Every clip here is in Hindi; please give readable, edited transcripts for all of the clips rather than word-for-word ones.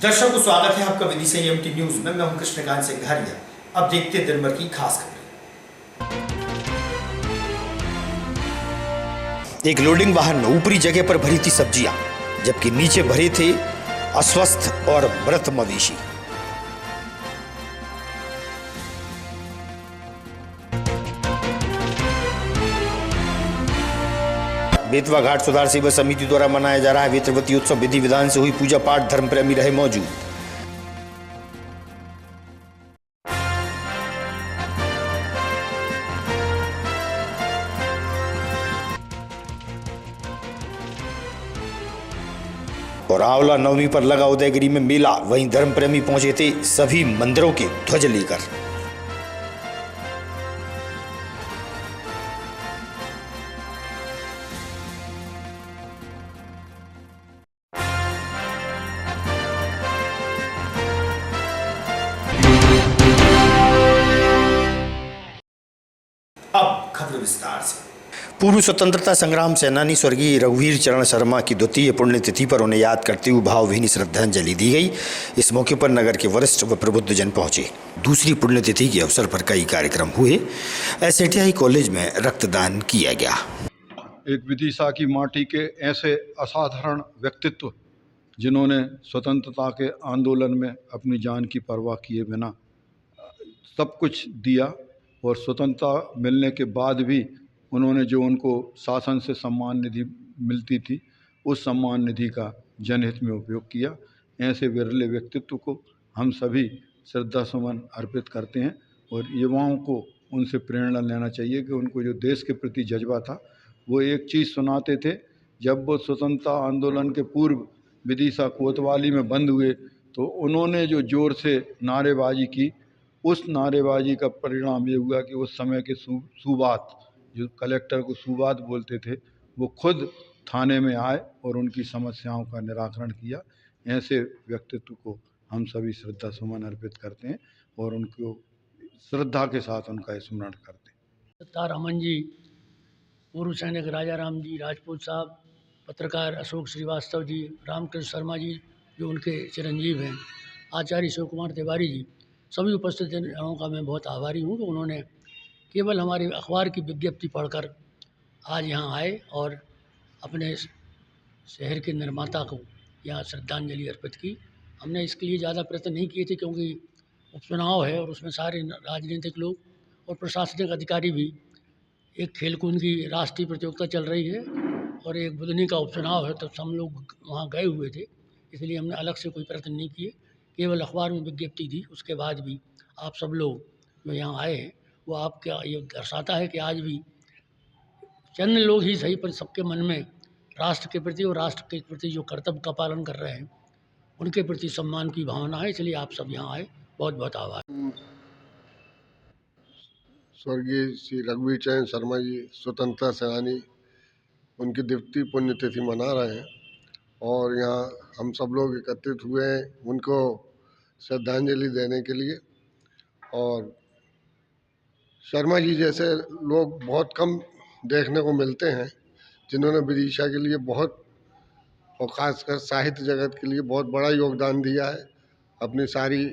दर्शकों को स्वागत है आपका विदिशा एमटी न्यूज में। मैं हूं कृष्णकांत सिंघारिया। अब देखते हैं दिन भर की खास खबरें। एक लोडिंग वाहन में ऊपरी जगह पर भरी थी सब्जियां, जबकि नीचे भरे थे अस्वस्थ और मृत मवेशी। बेतवा घाट सुधार सेवा समिति द्वारा मनाया जा रहा है वेत्रवती उत्सव। विधि विधान से हुई पूजा पाठ, धर्म प्रेमी रहे मौजूद। और आंवला नवमी पर लगा उदयगिरी में मेला, वहीं धर्म प्रेमी पहुंचे थे सभी मंदिरों के ध्वज लेकर। अब खबर विस्तार से। पूर्व स्वतंत्रता संग्राम सेनानी स्वर्गीय रघुवीर चरण शर्मा की द्वितीय पुण्यतिथि पर उन्हें याद करते हुए भावभीनी श्रद्धांजलि दी गई। इस मौके पर नगर के वरिष्ठ व प्रबुद्ध जन पहुंचे। दूसरी पुण्यतिथि के अवसर पर कई कार्यक्रम हुए। एसएटीआई कॉलेज में रक्तदान किया गया। एक विदिशा की माटी के ऐसे असाधारण व्यक्तित्व जिन्होंने स्वतंत्रता के आंदोलन में अपनी जान की परवाह किए बिना सब कुछ दिया, और स्वतंत्रता मिलने के बाद भी उन्होंने जो उनको शासन से सम्मान निधि मिलती थी, उस सम्मान निधि का जनहित में उपयोग किया। ऐसे विरले व्यक्तित्व को हम सभी श्रद्धा सुमन अर्पित करते हैं, और युवाओं को उनसे प्रेरणा लेना चाहिए कि उनको जो देश के प्रति जज्बा था, वो एक चीज़ सुनाते थे। जब वो स्वतंत्रता आंदोलन के पूर्व विदिशा कोतवाली में बंद हुए तो उन्होंने जो ज़ोर से नारेबाजी की, उस नारेबाजी का परिणाम ये हुआ कि उस समय के सूबात, जो कलेक्टर को सूबात बोलते थे, वो खुद थाने में आए और उनकी समस्याओं का निराकरण किया। ऐसे व्यक्तित्व को हम सभी श्रद्धा सुमन अर्पित करते हैं और उनको श्रद्धा के साथ उनका स्मरण करते हैं। सत्तार अमन जी, पूर्व सैनिक राजा राम जी राजपूत साहब, पत्रकार अशोक श्रीवास्तव जी, रामकृष्ण शर्मा जी जो उनके चिरंजीव हैं, आचार्य शिव कुमार तिवारी जी, सभी उपस्थित जनों का मैं बहुत आभारी हूँ कि उन्होंने केवल हमारे अखबार की विज्ञप्ति पढ़कर आज यहाँ आए और अपने शहर के निर्माता को यहाँ श्रद्धांजलि अर्पित की। हमने इसके लिए ज़्यादा प्रयत्न नहीं किए थे, क्योंकि उपचुनाव है और उसमें सारे राजनीतिक लोग और प्रशासनिक अधिकारी भी, एक खेलकूद की राष्ट्रीय प्रतियोगिता चल रही है और एक बुधनी का उपचुनाव है, तो हम लोग वहाँ गए हुए थे, इसलिए हमने अलग से कोई प्रयत्न नहीं किए, केवल अखबार में विज्ञप्ति दी। उसके बाद भी आप सब लोग जो यहाँ आए हैं, वो आपका ये दर्शाता है कि आज भी चंद लोग ही सही पर सबके मन में राष्ट्र के प्रति और राष्ट्र के प्रति जो कर्तव्य का पालन कर रहे हैं, उनके प्रति सम्मान की भावना है, इसलिए आप सब यहाँ आए। बहुत बहुत आभार। स्वर्गीय श्री रघुवीर चरण शर्मा जी स्वतंत्रता सेनानी, उनकी द्वितीय पुण्यतिथि मना रहे हैं और यहाँ हम सब लोग एकत्रित हुए हैं उनको श्रद्धांजलि देने के लिए। और शर्मा जी जैसे लोग बहुत कम देखने को मिलते हैं, जिन्होंने विदिशा के लिए बहुत, और ख़ासकर साहित्य जगत के लिए बहुत बड़ा योगदान दिया है। अपनी सारी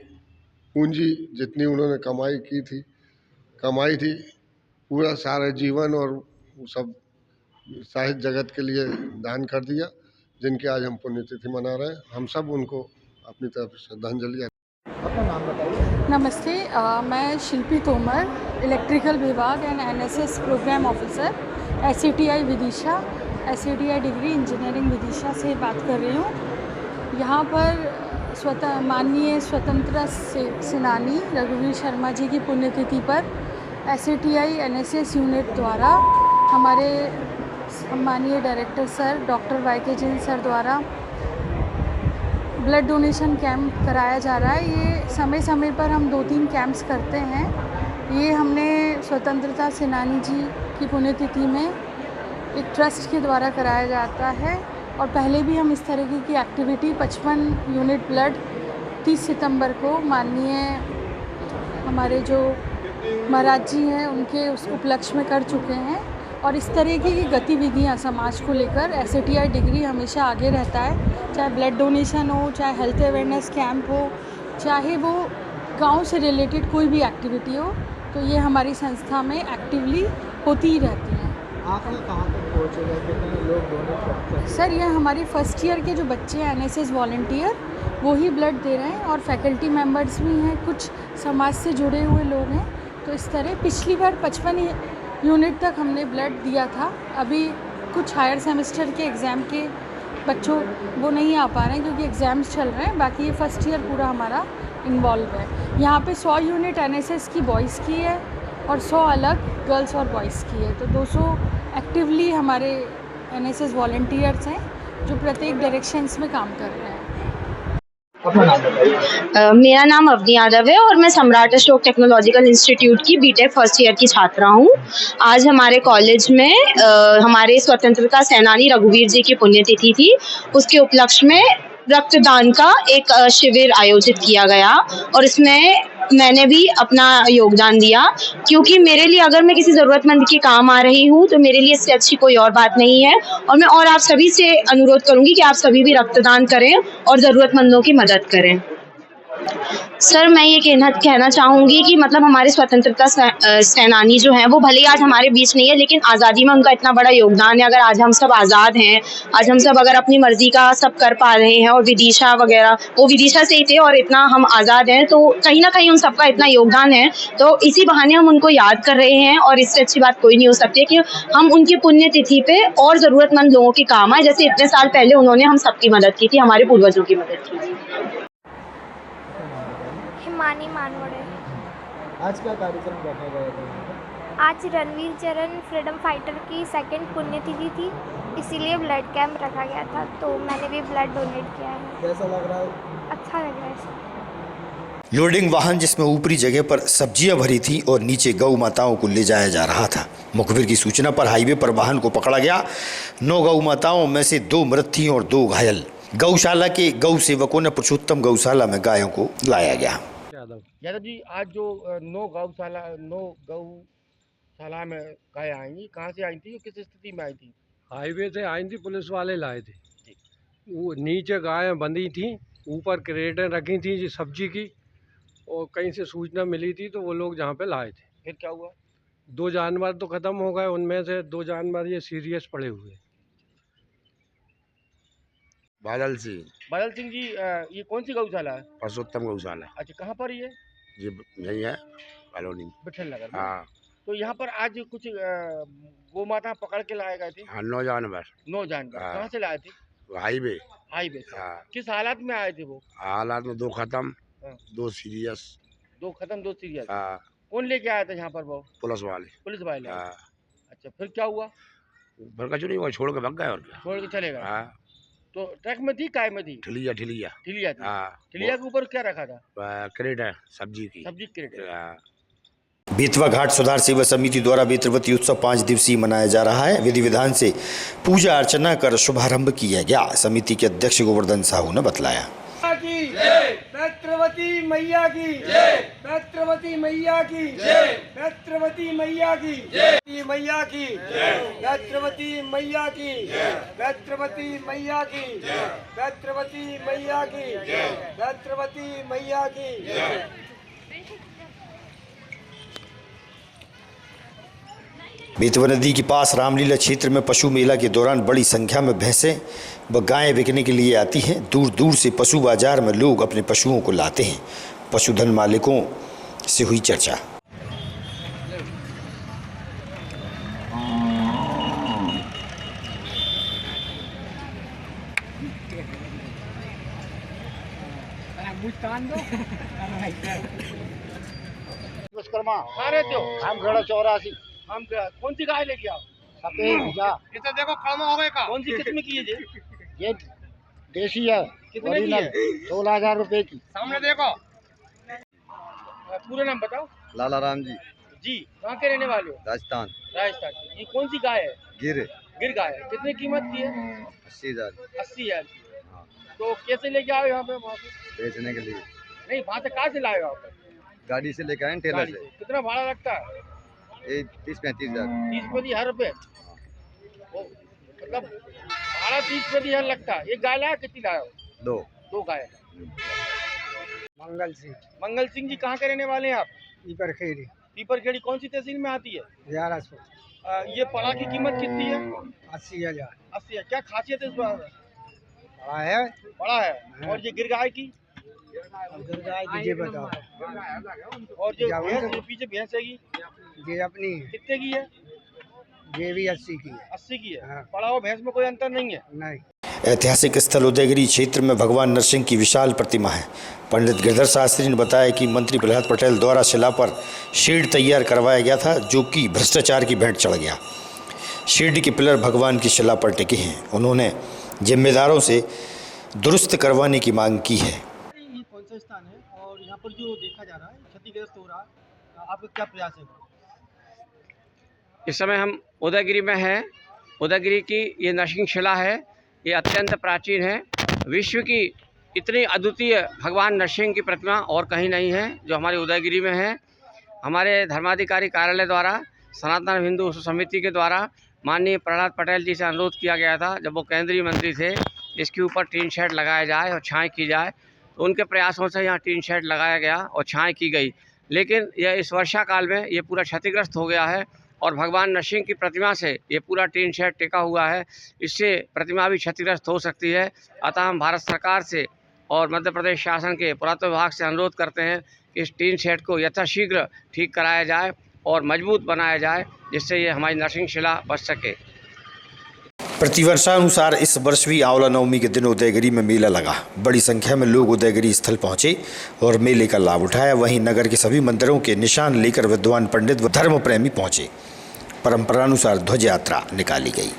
पूंजी जितनी उन्होंने कमाई थी पूरा सारा जीवन और सब साहित्य जगत के लिए दान कर दिया, जिनके आज हम पुण्यतिथि मना रहे हैं। हम सब उनको अपनी तरफ से श्रद्धांजलि। अपना नाम बताइए। नमस्ते, मैं शिल्पी तोमर, इलेक्ट्रिकल विभाग and NSS programme officer, SATI Vidisha, SATI degree engineering Vidisha से बात कर रही हूँ। यहाँ पर माननीय स्वतंत्रता सेनानी रघुवीर शर्मा जी की पुण्यतिथि पर एसएटीआई एनएसएस यूनिट द्वारा हमारे सम्मानीय director sir doctor Y K. Jain sir द्वारा ब्लड डोनेशन कैंप कराया जा रहा है। ये समय समय पर हम 2-3 कैंप्स करते हैं। ये हमने स्वतंत्रता सेनानी जी की पुण्यतिथि में एक ट्रस्ट के द्वारा कराया जाता है, और पहले भी हम इस तरीके की एक्टिविटी 55 यूनिट ब्लड 30 सितंबर को माननीय हमारे जो महाराज जी हैं उनके उस उपलक्ष्य में कर चुके हैं। और इस तरीके की गतिविधियां समाज को लेकर एसएटीआई डिग्री हमेशा आगे रहता है। चाहे ब्लड डोनेशन हो, चाहे हेल्थ अवेयरनेस कैंप हो, चाहे वो गांव से रिलेटेड कोई भी एक्टिविटी हो, तो ये हमारी संस्था में एक्टिवली होती ही रहती हैं। आप लोग कहाँ तक पहुँचेगा, कितने लोग डोनेट करते हैं? सर, ये हमारी फर्स्ट ईयर के जो बच्चे हैं एनएसएस वॉलंटियर, वो ही ब्लड दे रहे हैं और फैकल्टी मेंबर्स भी हैं, कुछ समाज से जुड़े हुए लोग हैं। तो इस तरह पिछली बार 55 यूनिट तक हमने ब्लड दिया था। अभी कुछ हायर सेमेस्टर के एग्ज़ाम के बच्चों वो नहीं आ पा रहे हैं क्योंकि एग्ज़ाम्स चल रहे हैं। बाकी ये फर्स्ट ईयर पूरा हमारा इन्वॉल्व है। यहाँ पे 100 यूनिट एनएसएस की बॉयज़ की है और 100 अलग गर्ल्स और बॉयज़ की है। तो 200 एक्टिवली हमारे एनएसएस वॉलंटियर्स हैं जो प्रत्येक डायरेक्शंस में काम कर रहे हैं। अपना नाम बताइए। मेरा नाम अवनी यादव है और मैं सम्राट अशोक टेक्नोलॉजिकल इंस्टीट्यूट की बीटेक फर्स्ट ईयर की छात्रा हूँ। आज हमारे कॉलेज में हमारे स्वतंत्रता सेनानी रघुवीर जी की पुण्यतिथि थी। उसके उपलक्ष्य में रक्तदान का एक शिविर आयोजित किया गया और इसमें मैंने भी अपना योगदान दिया, क्योंकि मेरे लिए अगर मैं किसी ज़रूरतमंद के काम आ रही हूँ तो मेरे लिए इससे अच्छी कोई और बात नहीं है। और मैं और आप सभी से अनुरोध करूँगी कि आप सभी भी रक्तदान करें और ज़रूरतमंदों की मदद करें। सर, मैं ये कहना चाहूँगी कि मतलब हमारे स्वतंत्रता सेनानी जो हैं वो भले ही आज हमारे बीच नहीं है, लेकिन आज़ादी में उनका इतना बड़ा योगदान है। अगर आज हम सब आज़ाद हैं, आज हम सब अगर अपनी मर्जी का सब कर पा रहे हैं और विदिशा वगैरह, वो विदिशा से ही थे और इतना हम आज़ाद हैं, तो कहीं ना कहीं उन सबका इतना योगदान है। तो इसी बहाने हम उनको याद कर रहे हैं और इससे अच्छी बात कोई नहीं हो सकती है कि हम उनकी पुण्यतिथि पे और ज़रूरतमंद लोगों के काम आए। जैसे इतने साल पहले उन्होंने हम सबकी मदद की थी, हमारे पूर्वजों की मदद की थी। हिमानी मानवड़े। आज क्या कार्यक्रम रखा गया था? आज रणवीर चरण फ्रीडम फाइटर की 2nd पुण्यतिथि थी, इसीलिए ब्लड कैंप रखा गया था, तो मैंने भी ब्लड डोनेट किया है। कैसा लग रहा है? अच्छा लग रहा है सर। लोडिंग वाहन जिसमें ऊपरी जगह पर सब्जियां भरी थी और नीचे गौ माताओं को ले जाया जा रहा था। मुखबिर की सूचना पर हाईवे पर वाहन को पकड़ा गया। 9 गौ माताओं में से 2 मृत थीं और 2 घायल। गौशाला के गौ सेवकों ने पुरुषोत्तम गौशाला में गायों को लाया गया। यादव जी, आज जो 9 गौशाला में गाय आई, कहाँ से आई थी और किस स्थिति में आई थी? हाईवे से आई थी, पुलिस वाले लाए थे। वो नीचे गायें बंधी थी, ऊपर क्रेटें रखी थी जी सब्जी की, और कहीं से सूचना मिली थी तो वो लोग जहाँ पे लाए थे। फिर क्या हुआ? 2 जानवर तो ख़त्म हो गए, उनमें से 2 जानवर ये सीरियस पड़े हुए। बादल सिंह जी, ये कौन सी गौशाला है? पुरुषोत्तम गौशाला। अच्छा, कहाँ पर ये? ये यही है कॉलोनी में। बिठल नगर में। हाँ। तो यहाँ पर आज कुछ गौ माता पकड़ के लाए गए थे? हाँ, 9 जानवर। 9 जानवर। हाँ। कहाँ से लाए थे? हाईवे से। हाँ। किस हालात में आए थे वो? हालात में 2 खत्म, हाँ। 2 सीरियस। 2 खत्म, 2 सीरियस। हाँ। कौन लेके आया था यहाँ पर वो? पुलिस वाले। हाँ। अच्छा, फिर क्या हुआ? भड़का नहीं हुआ, छोड़ के भाग गए। और क्या, छोड़ के चले गए। हाँ। तो ट्रक में थी, काय में थी? ठिलिया थी। हाँ। ठिलिया के ऊपर क्या रखा था? क्रेट है सब्जी क्रेट। हाँ। बेतवा घाट सुधार सेवा समिति द्वारा बेतरवती उत्सव 5 दिवसीय मनाया जा रहा है। विधि विधान से पूजा अर्चना कर शुभारंभ किया गया। समिति के अध्यक्ष गोवर्धन साहू ने बतलाया। बेत्रवती मैया की जय, बेत्रवती मैया की जय, बेत्रवती मैया की जय, मैया की जय, बेत्रवती मैया की जय, बेत्रवती मैया की जय, बेत्रवती मैया की जय, बेत्रवती मैया की जय। बेतवा नदी के पास रामलीला क्षेत्र में पशु मेला के दौरान बड़ी संख्या में भैंसें व गायें बिकने के लिए आती हैं। दूर दूर से पशु बाजार में लोग अपने पशुओं को लाते हैं। पशुधन मालिकों से हुई चर्चा। कहाँ रहते हो? हम गढ़ 84। हम कौन सी गाय लेके आओ? सफेद जा। इसे देखो, खड़मा हो गए का। कौन सी किस्म की है ये देसी है। कितने की है? 16,000 रुपए की। सामने देखो। पूरा नाम बताओ। लाला राम जी। कहाँ के रहने वाले हो? राजस्थान। ये कौन सी गाय है? गिर गाय है। कितने कीमत की है? 80,000। 80,000 की। तो कैसे लेके आओ यहाँ पे? वहाँ पे बेचने के लिए नहीं, वहाँ से कहाँ से लाए हो आप? गाड़ी से लेकर आए, ठेला से। कितना भाड़ा लगता है? 30-35 हज़ार। 30-35 हज़ार रुपये। मतलब भाड़ा 30% यहाँ लगता है। एक गाय लाया, कितनी लाया हो? 2 गाय। मंगल सिंह जी कहाँ के रहने वाले हैं आप? पीपर खेड़ी कौन सी तहसील में आती है? ये पड़ा की कीमत कितनी है? 80,000। 80 है। क्या खासियत है इस बार? बड़ा है। और ये गिर गाय की? ये बताओ। और जो भैंस जो पीछे भैंस है की? ये अपनी कितने की है? ये भी 80 की है। 80 की है। पड़ा और भैंस में कोई अंतर नहीं है? नहीं। ऐतिहासिक स्थल उदयगिरी क्षेत्र में भगवान नरसिंह की विशाल प्रतिमा है। पंडित गिरधर शास्त्री ने बताया कि मंत्री प्रहलाद पटेल द्वारा शिला पर शेड तैयार करवाया गया था, जो कि भ्रष्टाचार की भेंट चढ़ गया। शेड के पिलर भगवान की शिला पर टिके हैं। उन्होंने जिम्मेदारों से दुरुस्त करवाने की मांग की है। ये कौन सा स्थान है और यहाँ पर जो देखा जा रहा है क्षतिग्रस्त हो रहा है, आपका क्या प्रयास है? इस समय हम उदयगिरी में हैं। उदयगिरी की ये नरसिंह शिला है। ये अत्यंत प्राचीन है। विश्व की इतनी अद्वितीय भगवान नरसिंह की प्रतिमा और कहीं नहीं है जो हमारे उदयगिरी में है। हमारे धर्माधिकारी कार्यालय द्वारा सनातन हिंदू समिति के द्वारा माननीय प्रहलाद पटेल जी से अनुरोध किया गया था, जब वो केंद्रीय मंत्री थे, इसके ऊपर टीन शेड लगाया जाए और छाँव की जाए। तो उनके प्रयासों से यहाँ टीन शेड लगाया गया और छाँव की गई, लेकिन यह इस वर्षा काल में ये पूरा क्षतिग्रस्त हो गया है और भगवान नरसिंह की प्रतिमा से ये पूरा टीन शेड टिका हुआ है। इससे प्रतिमा भी क्षतिग्रस्त हो सकती है। अतः हम भारत सरकार से और मध्य प्रदेश शासन के पुरातत्व विभाग से अनुरोध करते हैं कि इस टीन शेड को यथाशीघ्र ठीक कराया जाए और मजबूत बनाया जाए, जिससे ये हमारी नरसिंह शिला बच सके। प्रतिवर्षानुसार इस वर्ष भी आंवला नवमी के दिन उदयगिरी में मेला लगा। बड़ी संख्या में लोग उदयगिरी स्थल पहुंचे और मेले का लाभ उठाया। वहीं नगर के सभी मंदिरों के निशान लेकर विद्वान पंडित व धर्म प्रेमी पहुंचे। परंपरानुसार ध्वज यात्रा निकाली गई।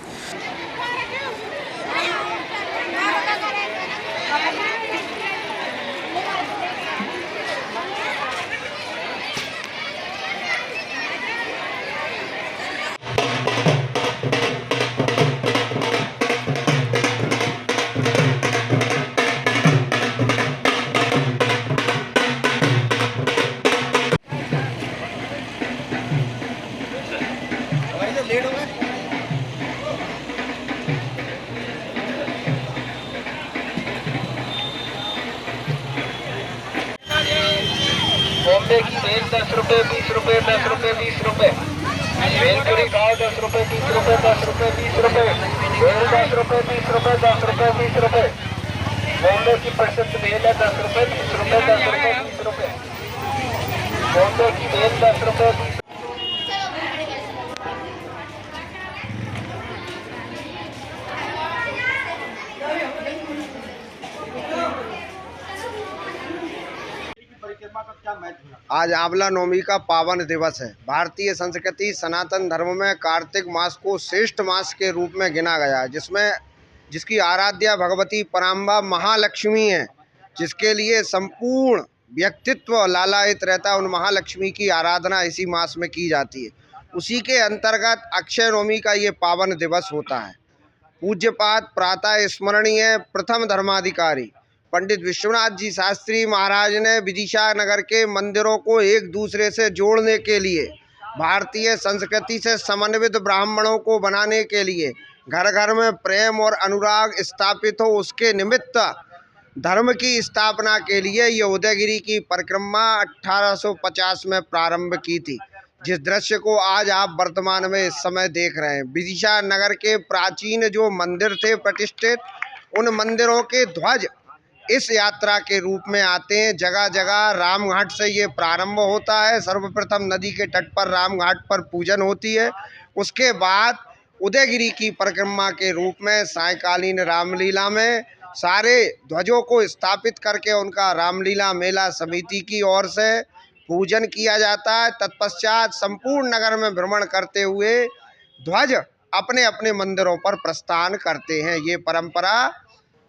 बॉम्बे की बेल 10 रुपए 20 रुपए 10 रुपए 20 रुपए। बेलपुरी गाय 10 रुपए 20 रुपए 10 रुपए 20 रुपए। बेल 10 रुपए 20 रुपए 10 रुपए 20 रुपए। बॉम्बे की प्रसिद्ध बेल है 10 रुपए 20 रुपए 10 रुपए 20 रुपए। बॉम्बे की बेल 10 रुपए 20। आज आंवला नवमी का पावन दिवस है। भारतीय संस्कृति सनातन धर्म में कार्तिक मास को श्रेष्ठ मास के रूप में गिना गया है, जिसकी आराध्या भगवती पराम्बा महालक्ष्मी है, जिसके लिए संपूर्ण व्यक्तित्व लालायित रहता है। उन महालक्ष्मी की आराधना इसी मास में की जाती है। उसी के अंतर्गत अक्षय नवमी का ये पावन दिवस होता है। पूज्यपाद प्रातः स्मरणीय प्रथम धर्माधिकारी पंडित विश्वनाथ जी शास्त्री महाराज ने विदिशा नगर के मंदिरों को एक दूसरे से जोड़ने के लिए, भारतीय संस्कृति से समन्वित ब्राह्मणों को बनाने के लिए, घर घर में प्रेम और अनुराग स्थापित हो, उसके निमित्त धर्म की स्थापना के लिए ये उदयगिरी की परिक्रमा 1850 में प्रारंभ की थी, जिस दृश्य को आज आप वर्तमान में इस समय देख रहे हैं। विदिशा नगर के प्राचीन जो मंदिर थे प्रतिष्ठित, उन मंदिरों के ध्वज इस यात्रा के रूप में आते हैं। जगह जगह रामघाट से ये प्रारंभ होता है। सर्वप्रथम नदी के तट पर रामघाट पर पूजन होती है। उसके बाद उदयगिरी की परिक्रमा के रूप में सायंकालीन रामलीला में सारे ध्वजों को स्थापित करके उनका रामलीला मेला समिति की ओर से पूजन किया जाता है। तत्पश्चात संपूर्ण नगर में भ्रमण करते हुए ध्वज अपने अपने मंदिरों पर प्रस्थान करते हैं। ये परंपरा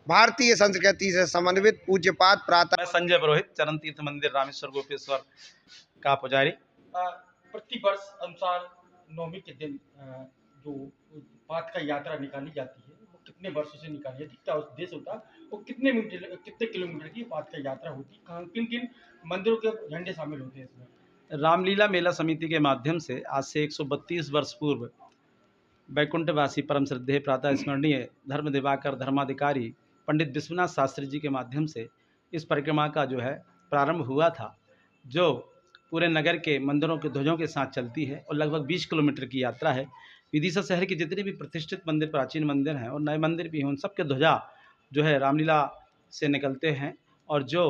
भारतीय संस्कृति से समन्वित पूज्यपाद प्रातः। संजय पुरोहित, चरण तीर्थ मंदिर रामेश्वर गोपेश्वर का पुजारी। प्रति वर्ष अनुसार नवमी के दिन जो पाठ का यात्रा निकाली जाती है, वो कितने वर्षों से निकाली जाती है, क्या उद्देश्य होता है, वो कितने किलोमीटर की पाठ का यात्रा होती है, किन किन मंदिरों के झंडे शामिल होते हैं इसमें? रामलीला मेला समिति के माध्यम से आज से 132 वर्ष पूर्व वैकुंठवासी परम श्रद्धेय प्रातः स्मरणीय धर्म दिवाकर धर्माधिकारी पंडित विश्वनाथ शास्त्री जी के माध्यम से इस परिक्रमा का जो है प्रारंभ हुआ था, जो पूरे नगर के मंदिरों के ध्वजों के साथ चलती है और लगभग 20 किलोमीटर की यात्रा है। विदिशा शहर के जितने भी प्रतिष्ठित मंदिर, प्राचीन मंदिर हैं और नए मंदिर भी हैं, उन सब के ध्वजा जो है रामलीला से निकलते हैं और जो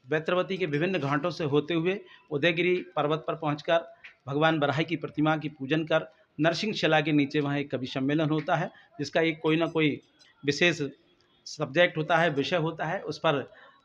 बैत्रवती के विभिन्न घाटों से होते हुए उदयगिरी पर्वत पर पहुंचकर भगवान बराही की प्रतिमा की पूजन कर नरसिंह शिला के नीचे वहाँ एक कवि सम्मेलन होता है, जिसका एक कोई ना कोई विशेष सब्जेक्ट होता है, विषय होता है, उस पर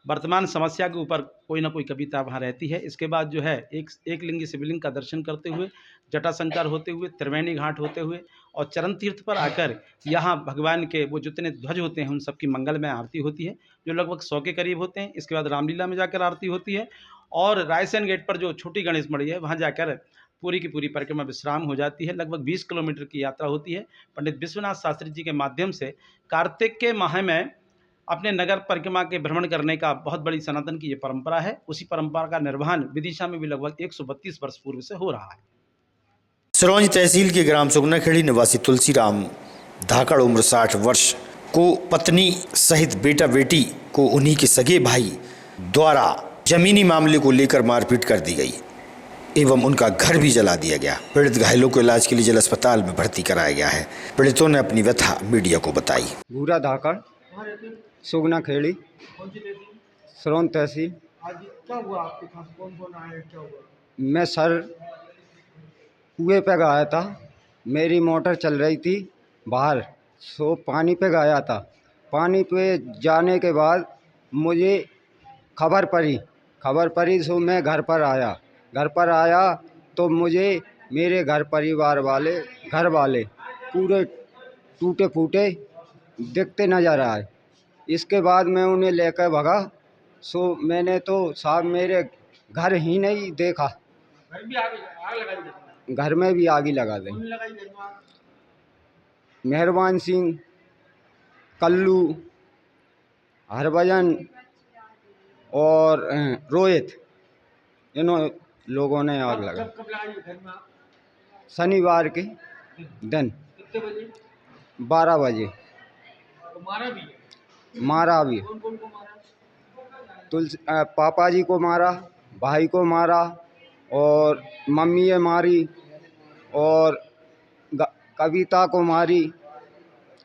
वर्तमान समस्या के ऊपर कोई ना कोई कविता वहाँ रहती है। इसके बाद जो है एक लिंगी शिवलिंग का दर्शन करते हुए, जटाशंकर होते हुए, त्रिवेणी घाट होते हुए और चरण तीर्थ पर आकर यहाँ भगवान के वो जितने ध्वज होते हैं उन सबकी मंगलमय आरती होती है, जो लगभग 100 के करीब होते हैं। इसके बाद रामलीला में जाकर आरती होती है और रायसेन गेट पर जो छोटी गणेश मढ़ी है वहाँ जाकर पूरी की पूरी परिक्रमा विश्राम हो जाती है। लगभग 20 किलोमीटर की यात्रा होती है। पंडित विश्वनाथ शास्त्री जी के माध्यम से कार्तिक के माह में अपने नगर परिक्रमा के भ्रमण करने का बहुत बड़ी सनातन की ये परंपरा है। उसी परंपरा का निर्वहन विदिशा में भी लगभग 132 वर्ष पूर्व से हो रहा है। सिरोंज तहसील के ग्राम सुगनाखेड़ी निवासी तुलसीराम धाकड़ उम्र 60 वर्ष को पत्नी सहित बेटा बेटी को उन्हीं के सगे भाई द्वारा जमीनी मामले को लेकर मारपीट कर दी गई एवं उनका घर भी जला दिया गया। पीड़ित घायलों को इलाज के लिए जिला अस्पताल में भर्ती कराया गया है। पीड़ितों ने अपनी व्यथा मीडिया को बताई। भूरा धाकड़, सुगनाखेड़ी, सिरोंज तहसील। आज क्या हुआ आपके पास, कौन कौन आए, क्या हुआ? मैं सर कुएं पे गया था, मेरी मोटर चल रही थी बाहर, सो पानी पे गया था। पानी पे जाने के बाद मुझे खबर पड़ी सो मैं घर पर आया तो मुझे मेरे घर परिवार वाले घर वाले पूरे टूटे फूटे दिखते नजर आए। इसके बाद मैं उन्हें लेकर भगा, सो मैंने तो साहब मेरे घर ही नहीं देखा, घर में भी आग लगा दी। मेहरबान सिंह, कल्लू, हरभजन और रोहित, इन्हों लोगों ने आग लगा। शनिवार के दिन कितने बजे? 12 बजे। तो मारा भी कौन कौन को मारा? तुलसी पापा जी को मारा, भाई को मारा और मम्मी ये मारी और कविता को मारी,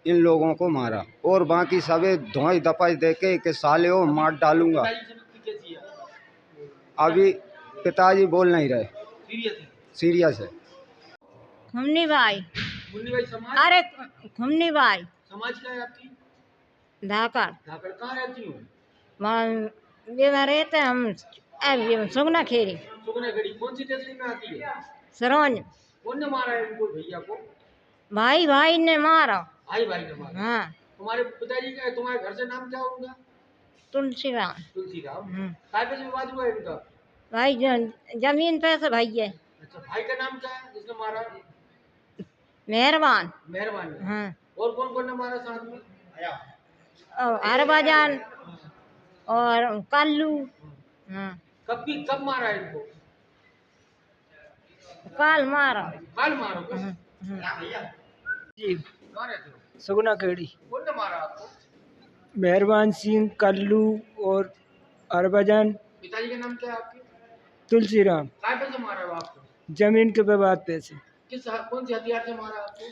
इन लोगों को मारा और बाकी सभी धोई दपाई देके कि साले हो मार डालूंगा। अभी पिताजी बोल नहीं रहे, सीरियस है। खुमनी भाई समाज? अरे खुमनी भाई समाज क्या है आपकी? धाकड़। धाकड़ कहाँ रहती हो? वहाँ ये रहते हम सुगनाखेड़ी। सुगनाखेड़ी कौन सी तहसील में आती है? सिरोंज। कौन ने मारा है इनको, भैया को? भाई ने मारा। भाई ने मारा? हाँ। तुम्हारे पिताजी का, तुम्हारे घर से नाम क्या होगा? तुलसीराम। काय पे विवाद हुआ इनका? भाई जमीन पे से भाई है। अच्छा, भाई का नाम क्या है जिसने मारा? मेहरबान। हाँ। और कौन कौन ने मारा साथ में? हरभजन और कल्लू। हाँ। कब मारा इनको? काल मारा। जी कहाँ रहते हो? सुगनाखेड़ी। कौन ने मारा आपको? मेहरबान सिंह, कल्लू और हरभजन। पिताजी का नाम क्या है आपके? तुलसीराम। काय पे से मारा है आपको? जमीन के विवाद पे से। कौन से हथियार से मारा आपको?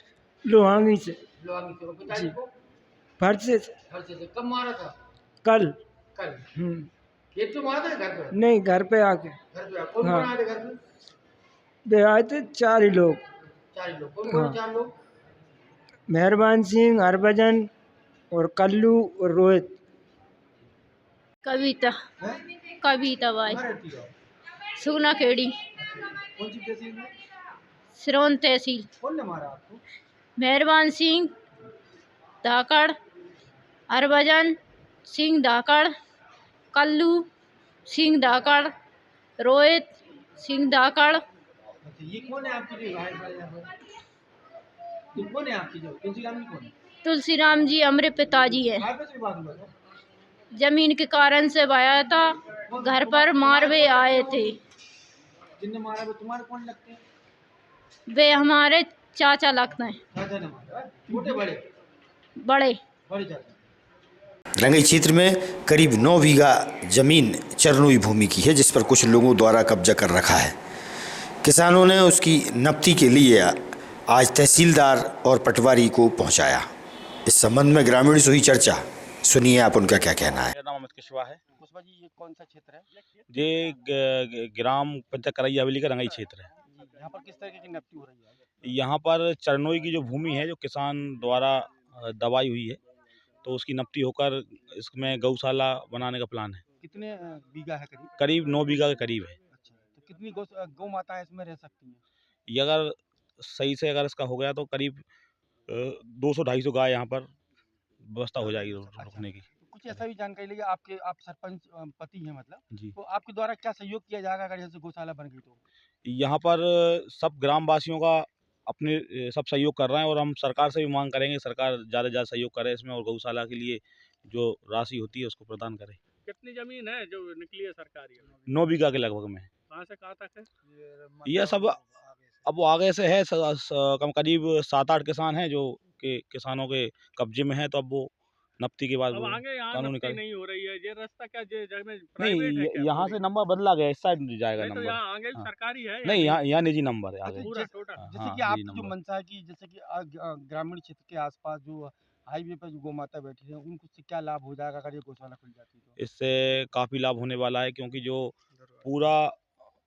लोहांगी से। लोहांगी से। पिताजी को? फरसे से। कब मारा था? कल। खेत पे मारा था घर पे? नहीं, घर पे आके। घर पे कौन कौन आए थे घर पे? वे आए थे 4 ही लोग। कौन कौन 4 लोग? मेहरबान सिंह, हरभजन और कल्लू और रोहित। कविता भाई सुगनाखेड़ी। कौन सी तहसील में? सिरोंज तहसील। कौन ने मारा आपको? मेहरबान सिंह धाकड़, हरभजन सिंह धाकड़, कल्लू सिंह धाकड़, रोहित सिंह धाकड़। ये कौन है आपकी जो ये कौन है आपकी जो तुलसीराम जी कौन है? तुलसीराम जी हमारे पिताजी है। जमीन के कारण से वाया था, घर पर मारवे आए थे। जिनने मारा वो तुम्हारे कौन लगते हैं? वे हमारे चाचा लगते हैं। चाचा ने मारा है? छोटे बड़े? बड़े। बड़े चाचा। रंगई क्षेत्र में करीब 9 बीघा जमीन चरनोई भूमि की है, जिस पर कुछ लोगों द्वारा कब्जा कर रखा है। किसानों ने उसकी नपती के लिए आज तहसीलदार और पटवारी को पहुंचाया। इस संबंध में ग्रामीण से हुई चर्चा, सुनिए आप उनका क्या कहना है। मेरा नाम अमित कुशवाहा है। कुशवाहा जी, ये कौन सा क्षेत्र है? ये ग्राम पंचायत करैया हवेली का रंगाई क्षेत्र है। यहाँ पर किस तरह की नपती हो रही है? यहाँ पर चरनोई की जो भूमि है, जो किसान द्वारा दबाई हुई है, तो उसकी नपती होकर इसमें गौशाला बनाने का प्लान है। कितने बीघा है करीब? करीब 9 बीघा के करीब है। अच्छा, तो कितनी गौ माताएं इसमें रह सकती हैं? ये अगर सही से अगर इसका हो गया तो करीब 200-250 गाय यहाँ पर व्यवस्था हो जाएगी रुकने की। कुछ ऐसा भी जानकारी लगी आप सरपंच पति हैं मतलब जी। तो आपके द्वारा क्या सहयोग किया जाएगा अगर जैसे गौशाला बन गई तो? यहाँ पर सब ग्रामवासियों का अपने सब सहयोग कर रहे हैं और हम सरकार से भी मांग करेंगे, सरकार ज़्यादा से ज़्यादा सहयोग करे इसमें और गौशाला के लिए जो राशि होती है उसको प्रदान करे। कितनी जमीन है जो निकली है सरकारी? 9 बीघा के लगभग में। कहाँ से कहाँ तक है? यह सब अब वो आगे से है कम करीब 7-8 किसान हैं जो कि किसानों के कब्जे में है, तो अब वो नपती के बाद अब आगे यहाँ नपती नहीं हो रही है, ये रास्ता क्या नहीं, यहाँ से नंबर बदला गया, इस साइड जाएगा नंबर। यहाँ आगे सरकारी है नहीं, यहाँ निजी नंबर है आगे। जैसे कि आपकी जो मंशा है कि जैसे कि ग्रामीण क्षेत्र के आसपास जो हाईवे पर जो गौ माता बैठी है उनको से क्या लाभ हो जाएगा अगर ये गौशाला खुल जाती है तो? इससे काफ़ी लाभ होने वाला है, क्योंकि जो पूरा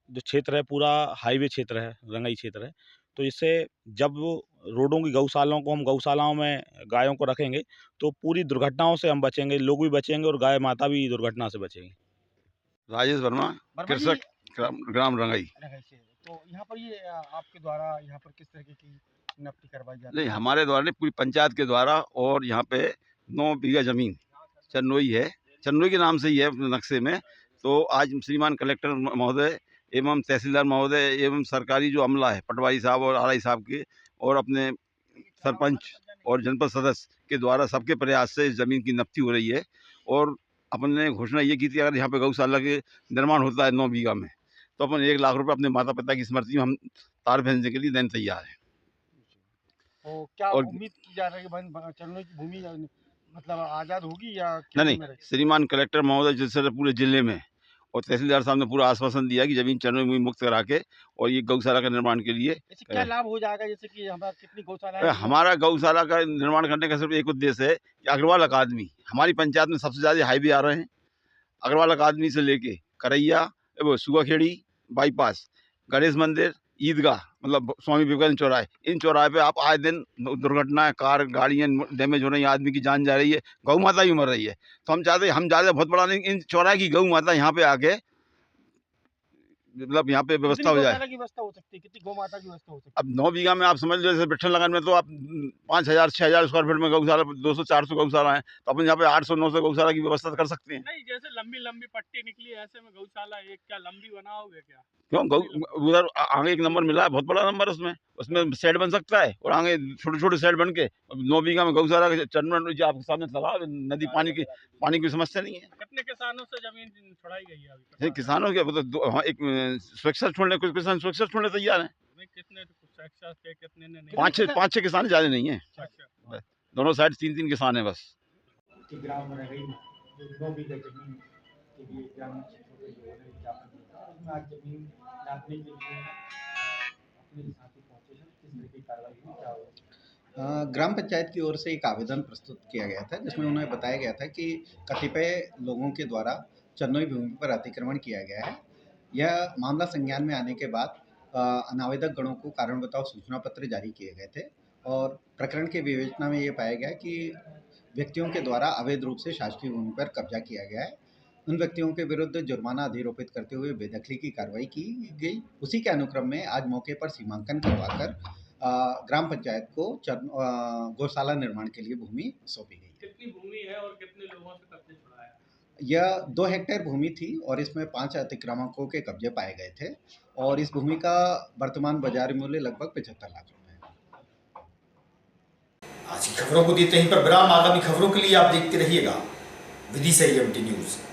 जो क्षेत्र है पूरा हाईवे क्षेत्र है, रंगाई क्षेत्र है, तो इससे जब रोडों की गौशालाओं को हम गौशालाओं में गायों को रखेंगे तो पूरी दुर्घटनाओं से हम बचेंगे, लोग भी बचेंगे और गाय माता भी दुर्घटना से बचेंगी। राजेश वर्मा, कृषक, ग्राम रंगाई। तो यहाँ पर ये आपके द्वारा यहाँ पर किस तरीके की नपती करवाई जाती है? नहीं, हमारे द्वारा नहीं, पूरी पंचायत के द्वारा। और यहाँ पे 9 बीघा जमीन चरनोई है, चरनोई के नाम से ही है नक्शे में। तो आज श्रीमान कलेक्टर महोदय एवं तहसीलदार महोदय एवं सरकारी जो अमला है, पटवारी साहब और आरआई साहब के और अपने सरपंच और जनपद सदस्य के द्वारा सबके प्रयास से इस ज़मीन की नपती हो रही है। और अपन ने घोषणा ये की थी अगर यहाँ पे गौशाला के निर्माण होता है 9 बीघा में तो अपन 1 लाख रुपए अपने माता पिता की स्मृति में हम तार भेजने के लिए देने तैयार हैं। तो क्या उम्मीद की जा रही है चरनोई की भूमि मतलब आज़ाद होगी या नहीं, श्रीमान कलेक्टर महोदय जिससे पूरे जिले में और तहसीलदार साहब ने पूरा आश्वासन दिया कि जमीन चरनोई भूमि मुक्त करा के और ये गौशाला का निर्माण के लिए क्या लाभ हो जाएगा? जैसे कि हमारा कितनी गौशाला है? हमारा गौशाला का निर्माण करने का सिर्फ एक उद्देश्य है कि अग्रवाल अकादमी, हमारी पंचायत में सबसे ज़्यादा हाईवे आ रहे हैं, अग्रवाल अकादमी से लेके करैया वो सुगाखेड़ी बाईपास, गणेश मंदिर, ईदगाह मतलब स्वामी विवेकानंद चौराहे, इन चौराहे पे आप आए दिन दुर्घटनाएं, कार गाड़ियाँ डैमेज हो रही हैं, आदमी की जान जा रही है, गौ माता भी मर रही है। तो हम चाहते हैं हम ज़्यादा बहुत बड़ा नहीं, इन चौराहे की गौ माता यहाँ पे आके मतलब यहाँ पे व्यवस्था हो जाए। की व्यवस्था हो सकती है? कितनी गौ माता की व्यवस्था हो सकती है? अब 9 बीघा में आप समझ लो जैसे बिठन लगान में तो आप 5,000-6,000 स्क्वायर फीट में गौशाला 200-400 गौशाला है, तो अपन यहाँ पे 800-900 गौशाला की व्यवस्था कर सकते हैं। नहीं, जैसे लंबी लंबी पट्टी निकली ऐसे में गौशाला एक क्या लंबी बनाओगे क्या? क्यों, उधर आगे एक नंबर मिला है, बहुत बड़ा नंबर उसमें शेड बन सकता है और आगे छोटे छोटे शेड बन के 9 बीघा में गौशाला चरन आपके सामने तालाब नदी, पानी की समस्या नहीं है। कितने किसानों से जमीन छुड़ाई गई है अभी? किसानों के एक स्वेच्छा छोड़ने, कुछ किसान स्वेच्छा छोड़ने तैयार हैं। कितने स्वेच्छा थे, कितने ने नहीं? 5-6 किसान ज़्यादा नहीं है, दोनों साइड 3-3 किसान है बस। ग्राम रंगाई में 9 बीघा जमीन के लिए ग्रामीण क्षेत्रों के जो है आज जमीन नापने के लिए अपने साथी पहुंचे हैं, किस तरह की कार्रवाई हुई, क्या हुआ? ग्राम पंचायत की ओर से एक आवेदन प्रस्तुत किया गया था जिसमें उन्हें बताया गया था कि कतिपय लोगों के द्वारा चरनोई भूमि पर अतिक्रमण किया गया है। यह मामला संज्ञान में आने के बाद अनावेदक गणों को कारण बताओ सूचना पत्र जारी किए गए थे और प्रकरण के विवेचना में ये पाया गया कि व्यक्तियों के द्वारा अवैध रूप से शासकीय भूमि पर कब्जा किया गया है। उन व्यक्तियों के विरुद्ध जुर्माना अधिरोपित करते हुए बेदखली की कार्रवाई की गई। उसी के अनुक्रम में आज मौके पर सीमांकन करवाकर ग्राम पंचायत को गौशाला निर्माण के लिए भूमि सौंपी गई। कितनी भूमि है और कितने लोगों से कब्जे छुड़ाया? यह 2 हेक्टेयर भूमि थी और इसमें 5 अतिक्रमकों के कब्जे पाए गए थे और इस भूमि का वर्तमान बाजार मूल्य लगभग 75 लाख रुपए है। आज की खबरों को देते हैं पर विराम। आगामी खबरों के लिए आप देखते रहिएगा विदिशा EMT न्यूज।